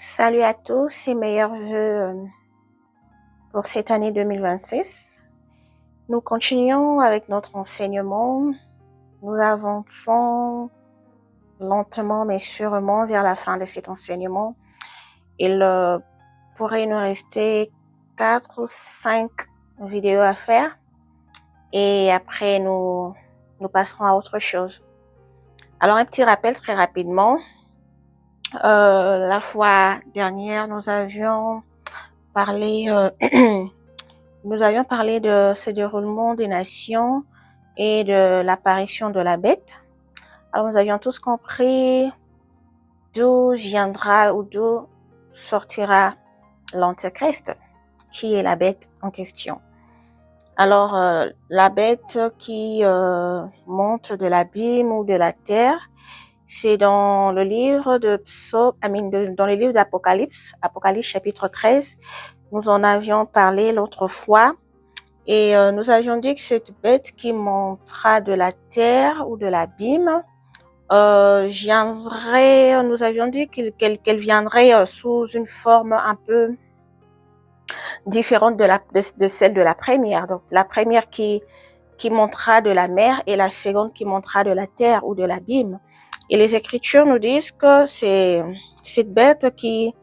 Salut à tous et meilleurs vœux pour cette année 2026. Nous continuons avec notre enseignement. Nous avançons lentement mais sûrement vers la fin de cet enseignement. Il pourrait nous rester 4 ou 5 vidéos à faire et après nous passerons à autre chose. Alors un petit rappel très rapidement. La fois dernière, nous avions parlé de ce déroulement des nations et de l'apparition de la bête. Alors nous avions tous compris d'où viendra ou d'où sortira l'Antéchrist, qui est la bête en question. Alors la bête qui monte de l'abîme ou de la terre, c'est dans le livre dans le livre d'Apocalypse, Apocalypse chapitre 13. Nous en avions parlé l'autre fois et nous avions dit que cette bête qui montera de la terre ou de l'abîme nous avions dit qu'elle viendrait sous une forme un peu différente de celle de la première. Donc la première qui montera de la mer et la seconde qui montera de la terre ou de l'abîme. Et les Écritures nous disent que c'est cette bête qui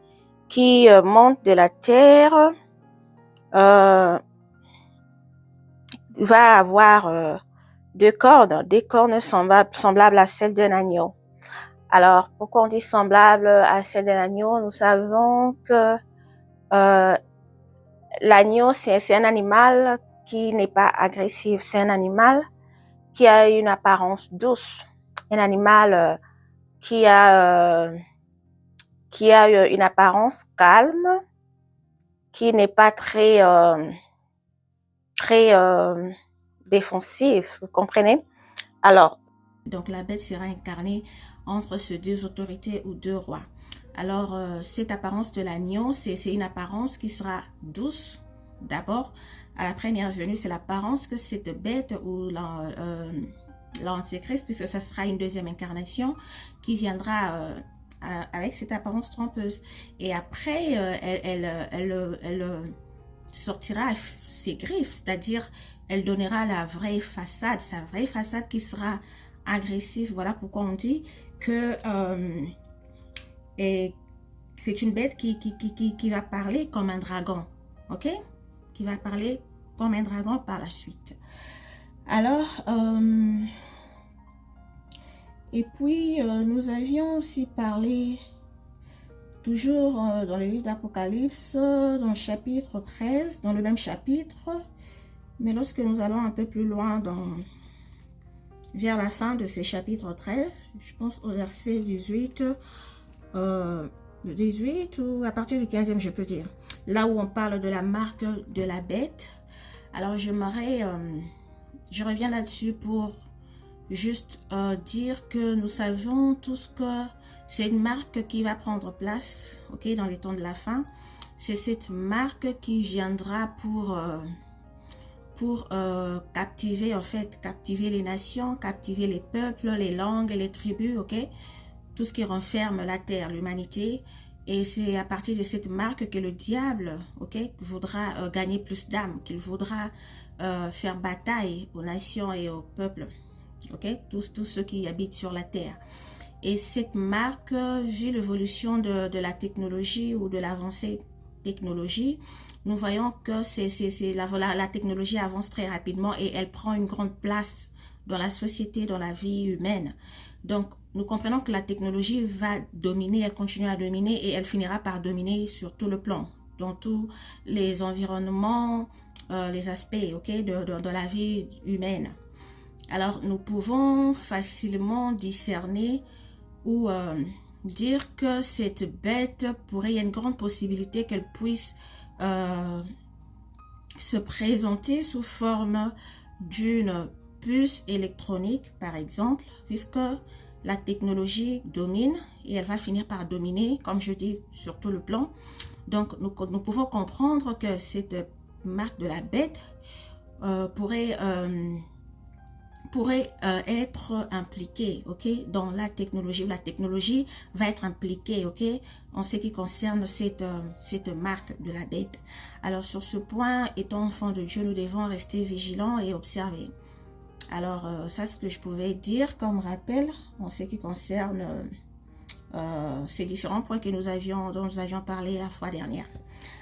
monte de la terre va avoir des cornes semblables à celles d'un agneau. Alors, pourquoi on dit semblable à celle d'un agneau? Nous savons que l'agneau, c'est un animal qui n'est pas agressif. C'est un animal qui a une apparence douce. Un animal qui a une apparence calme, qui n'est pas très défensif, vous comprenez? Alors, donc la bête sera incarnée entre ces deux autorités ou deux rois. Alors, cette apparence de l'agneau, c'est une apparence qui sera douce. D'abord, à la première venue, c'est l'apparence que cette bête ou l'Antéchrist, puisque ça sera une deuxième incarnation qui viendra avec cette apparence trompeuse. Et après, elle sortira ses griffes, c'est-à-dire elle donnera la vraie façade, sa vraie façade qui sera agressive. Voilà pourquoi on dit que c'est une bête qui va parler comme un dragon, ok? Qui va parler comme un dragon par la suite. Alors, et puis nous avions aussi parlé, toujours dans le livre d'Apocalypse, dans le chapitre 13, dans le même chapitre, mais lorsque nous allons un peu plus loin vers la fin de ce chapitre 13, je pense au verset 18, 18 ou à partir du 15e, je peux dire, là où on parle de la marque de la bête. Alors je reviens là-dessus pour juste dire que nous savons tous que c'est une marque qui va prendre place, ok, dans les temps de la fin. C'est cette marque qui viendra pour captiver, en fait, captiver les nations, captiver les peuples, les langues et les tribus, ok, tout ce qui renferme la terre, l'humanité. Et c'est à partir de cette marque que le diable, ok, voudra gagner plus d'âmes, qu'il voudra faire bataille aux nations et aux peuples, ok, tous ceux qui habitent sur la terre. Et cette marque, vu l'évolution de la technologie ou de l'avancée technologie, nous voyons que la technologie avance très rapidement et elle prend une grande place dans la société, dans la vie humaine. Donc, nous comprenons que la technologie va dominer, elle continue à dominer et elle finira par dominer sur tout le plan, dans tous les environnements, les aspects, ok, de la vie humaine. Alors, nous pouvons facilement discerner ou dire que cette bête il y a une grande possibilité qu'elle puisse se présenter sous forme d'une puce électronique, par exemple, puisque la technologie domine et elle va finir par dominer, comme je dis, sur tout le plan. Donc, nous pouvons comprendre que cette marque de la bête pourrait pourrait être impliqué, ok, dans la technologie, ou la technologie va être impliquée, ok, en ce qui concerne cette marque de la bête. Alors sur ce point, étant enfant de Dieu, nous devons rester vigilants et observer. Alors ça, c'est ce que je pouvais dire comme rappel en ce qui concerne ces différents points que dont nous avions parlé la fois dernière.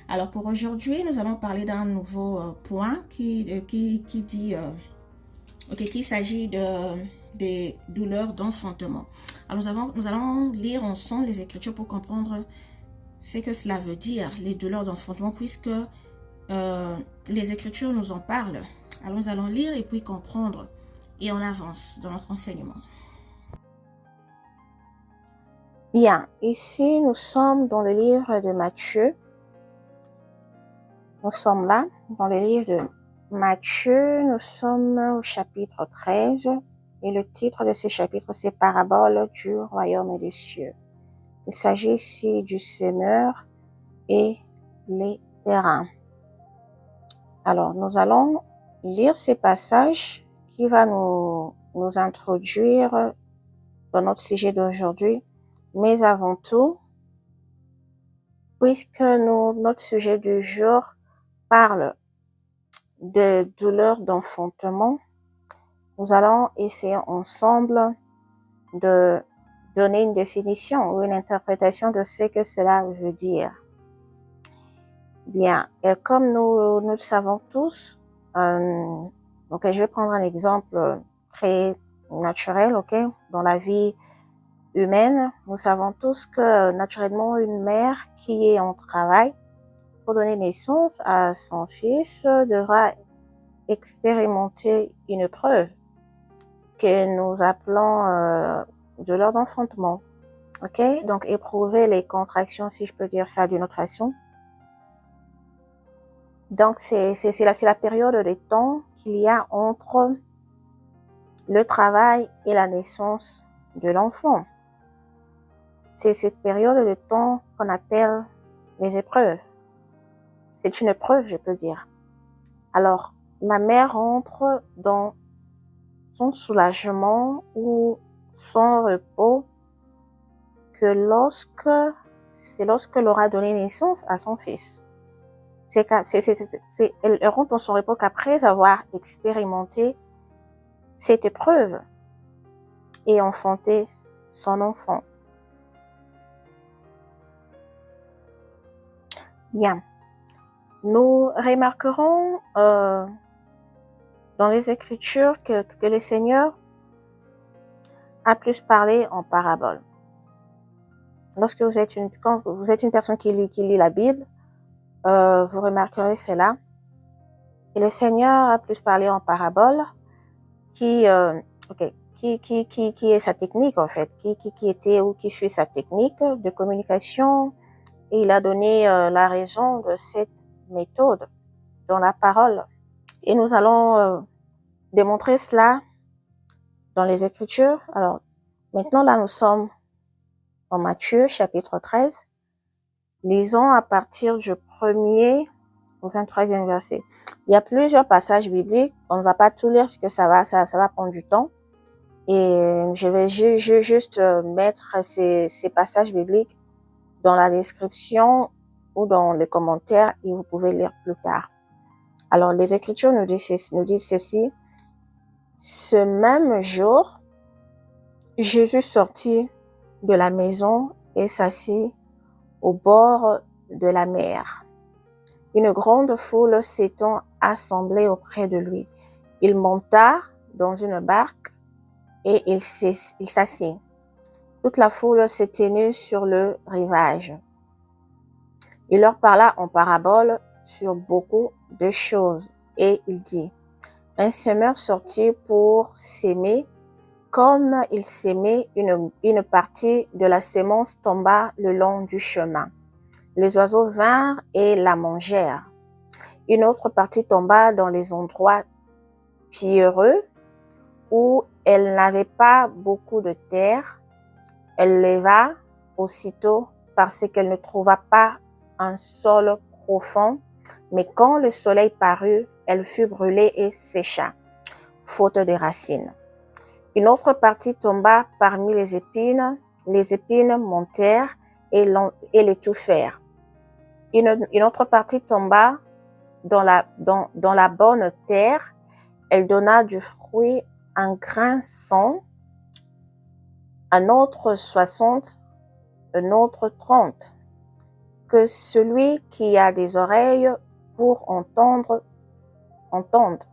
Alors pour aujourd'hui, nous allons parler d'un nouveau point qui dit qu'il s'agit des douleurs d'enfantement. Alors nous allons lire ensemble les Écritures pour comprendre ce que cela veut dire, les douleurs d'enfantement, puisque les Écritures nous en parlent. Alors nous allons lire et puis comprendre, et on avance dans notre enseignement. Bien, ici nous sommes dans le livre de Matthieu. Nous sommes là, dans le livre de Matthieu, nous sommes au chapitre 13, et le titre de ce chapitre, c'est « Parabole du royaume des cieux ». Il s'agit ici du semeur et les terrains. Alors, nous allons lire ces passages qui va nous introduire dans notre sujet d'aujourd'hui, mais avant tout, puisque notre sujet du jour parle de douleur d'enfantement, nous allons essayer ensemble de donner une définition ou une interprétation de ce que cela veut dire. Bien, et comme nous le savons tous, donc je vais prendre un exemple très naturel, ok, dans la vie humaine. Nous savons tous que naturellement une mère qui est en travail pour donner naissance à son fils devra expérimenter une épreuve que nous appelons douleur d'enfantement. Ok, donc éprouver les contractions, si je peux dire ça d'une autre façon. Donc c'est la période de temps qu'il y a entre le travail et la naissance de l'enfant. C'est cette période de temps qu'on appelle les épreuves. C'est une épreuve, je peux dire. Alors, la mère entre dans son soulagement ou son repos que lorsqu'elle aura donné naissance à son fils. Elle rentre dans son repos qu'après avoir expérimenté cette épreuve et enfanté son enfant. Bien. Nous remarquerons dans les Écritures que le Seigneur a plus parlé en parabole. Lorsque quand vous êtes une personne qui lit la Bible, vous remarquerez cela. Et le Seigneur a plus parlé en parabole, qui est sa technique en fait, qui était ou qui fut sa technique de communication. Et il a donné la raison de cette méthode dans la parole. Et nous allons démontrer cela dans les Écritures. Alors, maintenant, là, nous sommes en Matthieu, chapitre 13. Lisons à partir du 1er au 23e verset. Il y a plusieurs passages bibliques. On ne va pas tout lire parce que ça va prendre du temps. Et je vais juste mettre ces passages bibliques dans la description ou dans les commentaires et vous pouvez lire plus tard. Alors, les Écritures nous disent ceci. Ce même jour, Jésus sortit de la maison et s'assit au bord de la mer. Une grande foule s'étant assemblée auprès de lui. Il monta dans une barque et il s'assit. Toute la foule se tenait sur le rivage. Il leur parla en parabole sur beaucoup de choses et il dit: un semeur sortit pour s'aimer. Comme il s'aimait, une partie de la semence tomba le long du chemin. Les oiseaux vinrent et la mangèrent. Une autre partie tomba dans les endroits pierreux où elle n'avait pas beaucoup de terre. Elle leva aussitôt parce qu'elle ne trouva pas un sol profond. Mais quand le soleil parut, elle fut brûlée et sécha. faute de racines. Une autre partie tomba parmi les épines montèrent et l'étouffèrent. Une autre partie tomba dans la bonne terre, elle donna du fruit un grain 100, un autre 60, un autre 30. Que celui qui a des oreilles pour entendre, entende.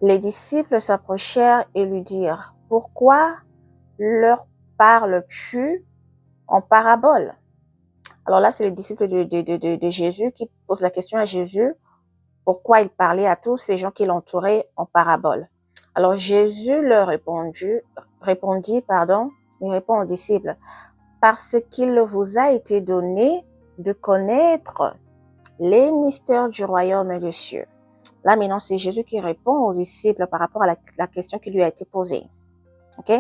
Les disciples s'approchèrent et lui dirent, « Pourquoi leur parles-tu en parabole ?» Alors là, c'est les disciples de Jésus qui posent la question à Jésus, pourquoi il parlait à tous ces gens qui l'entouraient en parabole. Alors Jésus leur répondit, il répond aux disciples, « Parce qu'il vous a été donné de connaître les mystères du royaume des cieux. » Là, maintenant, c'est Jésus qui répond aux disciples par rapport à la question qui lui a été posée. Ok?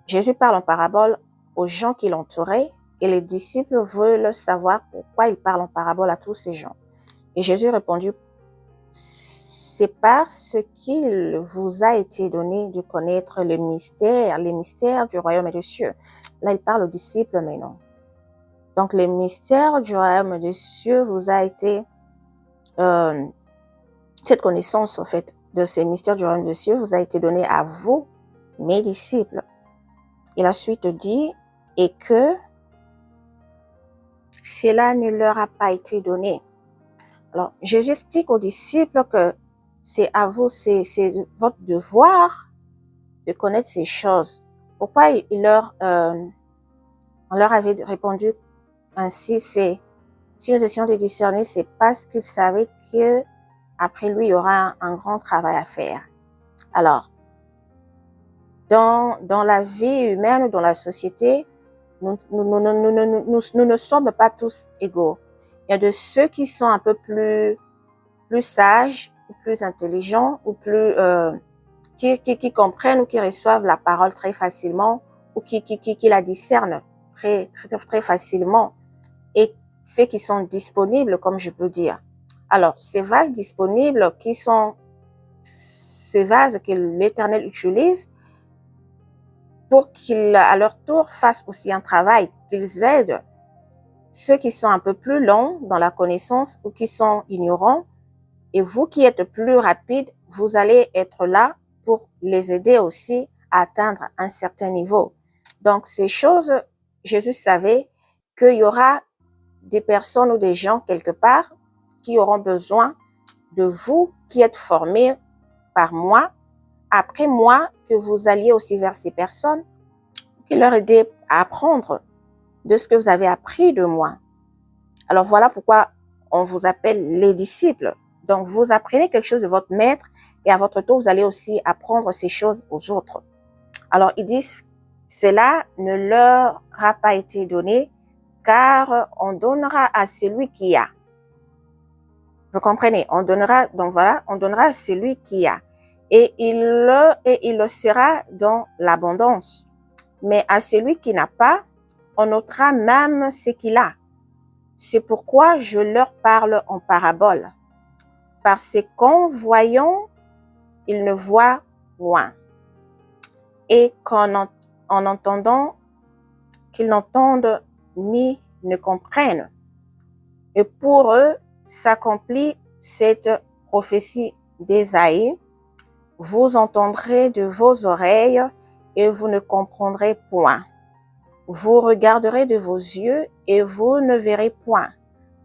Jésus parle en parabole aux gens qui l'entouraient et les disciples veulent savoir pourquoi il parle en parabole à tous ces gens. Et Jésus répondit, c'est parce qu'il vous a été donné de connaître les mystères du royaume des cieux. Là, il parle aux disciples maintenant. Donc, les mystères du royaume des cieux vous a été cette connaissance, en fait, de ces mystères du royaume des cieux vous a été donnée à vous, mes disciples. Et la suite dit, et que cela ne leur a pas été donné. Alors, Jésus explique aux disciples que c'est à vous, c'est votre devoir de connaître ces choses. Pourquoi on leur avait répondu ainsi, c'est, si nous essayons de discerner, c'est parce qu'ils savaient que après lui, il y aura un grand travail à faire. Alors, dans la vie humaine ou dans la société, nous ne sommes pas tous égaux. Il y a de ceux qui sont un peu plus sages, ou plus intelligents, ou plus qui comprennent ou qui reçoivent la parole très facilement, ou qui la discernent très facilement, et ceux qui sont disponibles, comme je peux dire. Alors, ces vases disponibles ces vases que l'Éternel utilise pour qu'ils, à leur tour, fassent aussi un travail, qu'ils aident ceux qui sont un peu plus longs dans la connaissance ou qui sont ignorants. Et vous qui êtes plus rapides, vous allez être là pour les aider aussi à atteindre un certain niveau. Donc, ces choses, Jésus savait qu'il y aura des personnes ou des gens quelque part qui auront besoin de vous qui êtes formés par moi, après moi, que vous alliez aussi vers ces personnes, qui leur aider à apprendre de ce que vous avez appris de moi. Alors voilà pourquoi on vous appelle les disciples. Donc vous apprenez quelque chose de votre maître et à votre tour, vous allez aussi apprendre ces choses aux autres. Alors ils disent, cela ne leur a pas été donné car on donnera à celui qui a. Vous comprenez? On donnera, donc voilà, on donnera à celui qui a. Et il le sera dans l'abondance. Mais à celui qui n'a pas, on ôtera même ce qu'il a. C'est pourquoi je leur parle en parabole. Parce qu'en voyant, ils ne voient point. Et en entendant, qu'ils n'entendent ni ne comprennent. Et pour eux, s'accomplit cette prophétie d'Ésaïe. Vous entendrez de vos oreilles et vous ne comprendrez point. Vous regarderez de vos yeux et vous ne verrez point,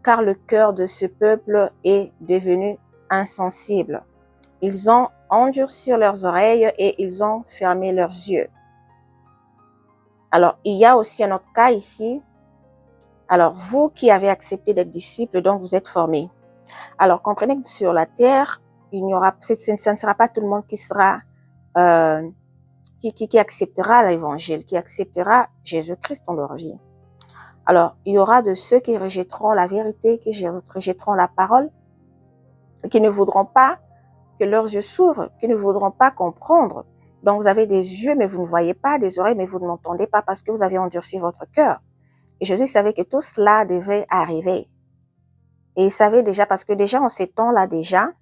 car le cœur de ce peuple est devenu insensible. Ils ont endurci leurs oreilles et ils ont fermé leurs yeux. Alors, il y a aussi un autre cas ici. Alors, vous qui avez accepté d'être disciples, donc vous êtes formés. Alors, comprenez que sur la terre, ce ne sera pas tout le monde qui sera, qui acceptera l'évangile, qui acceptera Jésus-Christ dans leur vie. Alors, il y aura de ceux qui rejetteront la vérité, qui rejetteront la parole, qui ne voudront pas que leurs yeux s'ouvrent, qui ne voudront pas comprendre. Donc, vous avez des yeux, mais vous ne voyez pas, des oreilles, mais vous n'entendez pas parce que vous avez endurci votre cœur. Et Jésus savait que tout cela devait arriver. Et il savait déjà, parce que déjà en ces temps-là déjà,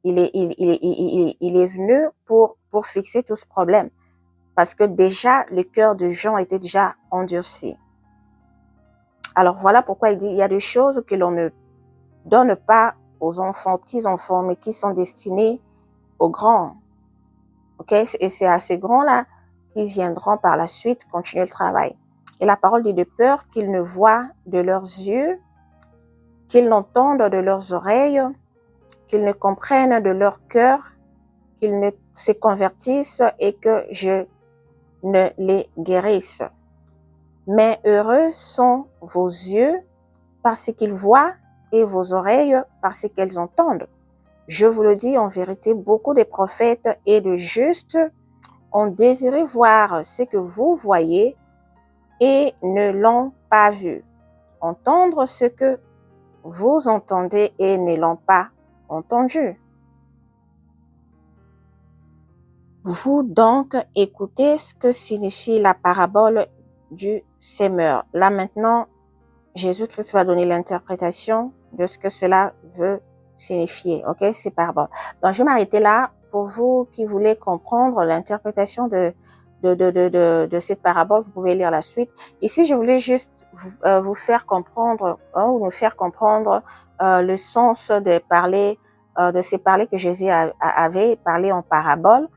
il est venu pour fixer tout ce problème. Parce que déjà, le cœur de Jean était déjà endurci. Alors voilà pourquoi il dit, il y a des choses que l'on ne donne pas aux enfants, aux petits-enfants, mais qui sont destinés aux grands. Ok? Et c'est à ces grands-là qui viendront par la suite continuer le travail. Et la parole dit de peur qu'ils ne voient de leurs yeux, qu'ils n'entendent de leurs oreilles, qu'ils ne comprennent de leur cœur, qu'ils ne se convertissent et que je ne les guérisse. Mais heureux sont vos yeux parce qu'ils voient et vos oreilles parce qu'elles entendent. Je vous le dis en vérité, beaucoup de prophètes et de justes ont désiré voir ce que vous voyez et ne l'ont pas vu, entendre ce que vous entendez et ne l'ont pas entendu. Vous donc écoutez ce que signifie la parabole du semeur. Là maintenant, Jésus-Christ va donner l'interprétation de ce que cela veut signifier. Ok, ces paraboles. Donc je vais m'arrêter là pour vous qui voulez comprendre l'interprétation de cette parabole. Vous pouvez lire la suite. Ici, je voulais juste vous faire comprendre ou nous faire comprendre le sens de parler de ces parler que Jésus avait parlé en parabole.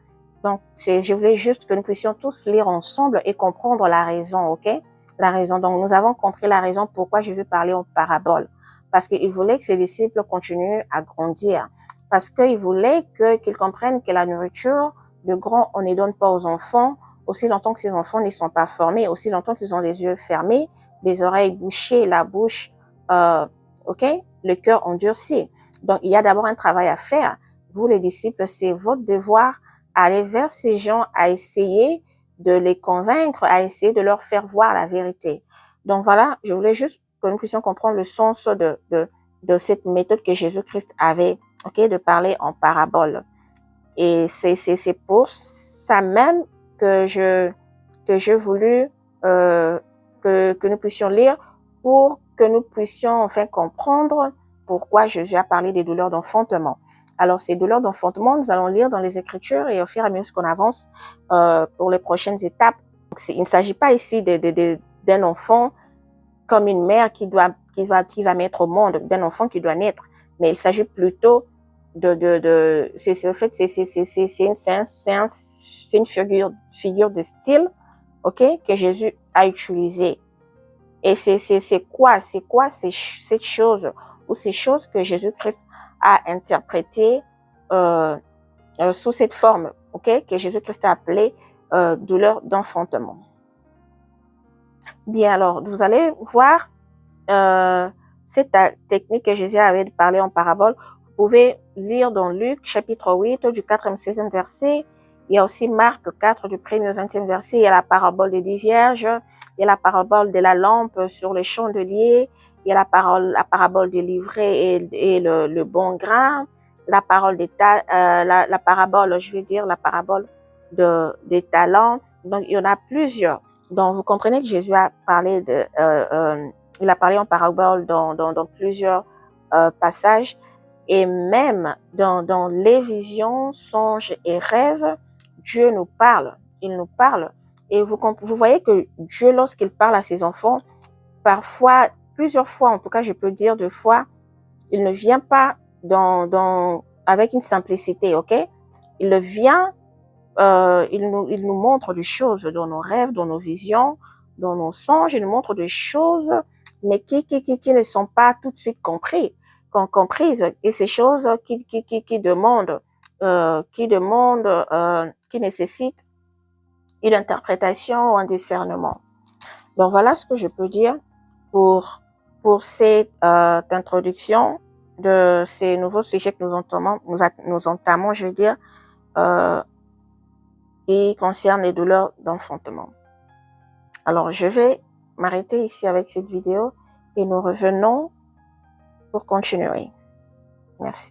Donc, je voulais juste que nous puissions tous lire ensemble et comprendre la raison, ok? La raison. Donc, nous avons compris la raison pourquoi Jésus parlait en parabole. Parce qu'il voulait que ses disciples continuent à grandir. Parce qu'il voulait qu'ils comprennent que la nourriture de grand, on ne donne pas aux enfants, aussi longtemps que ces enfants ne sont pas formés, aussi longtemps qu'ils ont les yeux fermés, les oreilles bouchées, la bouche, ok? Le cœur endurci. Donc, il y a d'abord un travail à faire. Vous, les disciples, c'est votre devoir aller vers ces gens, à essayer de les convaincre, à essayer de leur faire voir la vérité. Donc voilà, je voulais juste que nous puissions comprendre le sens de cette méthode que Jésus-Christ avait, ok, de parler en parabole. Et c'est pour ça même que je voulus que nous puissions lire pour que nous puissions enfin comprendre pourquoi Jésus a parlé des douleurs d'enfantement. Alors, ces douleurs d'enfantement, nous allons lire dans les Écritures et au fur et à mesure qu'on avance pour les prochaines étapes. Donc, il ne s'agit pas ici d'un enfant comme une mère qui va mettre au monde, d'un enfant qui doit naître, mais il s'agit plutôt c'est une figure de style, ok, que Jésus a utilisé. Et c'est quoi cette chose ou ces choses que Jésus-Christ a interprétées sous cette forme, ok, que Jésus-Christ a appelée douleur d'enfantement. Bien, alors, vous allez voir cette technique que Jésus avait parlé en parabole. Vous pouvez lire dans Luc, chapitre 8, du 4e, 16e verset. Il y a aussi Marc 4, du 1er au 20e verset. Il y a la parabole des 10 vierges. Il y a la parabole de la lampe sur les chandeliers. Il y a la parabole des livrets et le bon grain. La parabole, la parabole des talents. Donc, il y en a plusieurs. Donc, vous comprenez que Jésus a parlé il a parlé en parabole dans plusieurs passages. Et même dans les visions, songes et rêves, Dieu nous parle. Il nous parle. Et vous voyez que Dieu, lorsqu'il parle à ses enfants, parfois, plusieurs fois, en tout cas, je peux dire 2 fois, il ne vient pas avec une simplicité, ok? Il vient, il nous montre des choses dans nos rêves, dans nos visions, dans nos songes. Il nous montre des choses, mais qui ne sont pas tout de suite comprises. Et ces choses qui nécessitent une interprétation ou un discernement. Donc voilà ce que je peux dire pour cette introduction de ces nouveaux sujets que nous entamons, je veux dire, qui concernent les douleurs d'enfantement. Alors je vais m'arrêter ici avec cette vidéo et nous revenons pour continuer. Merci.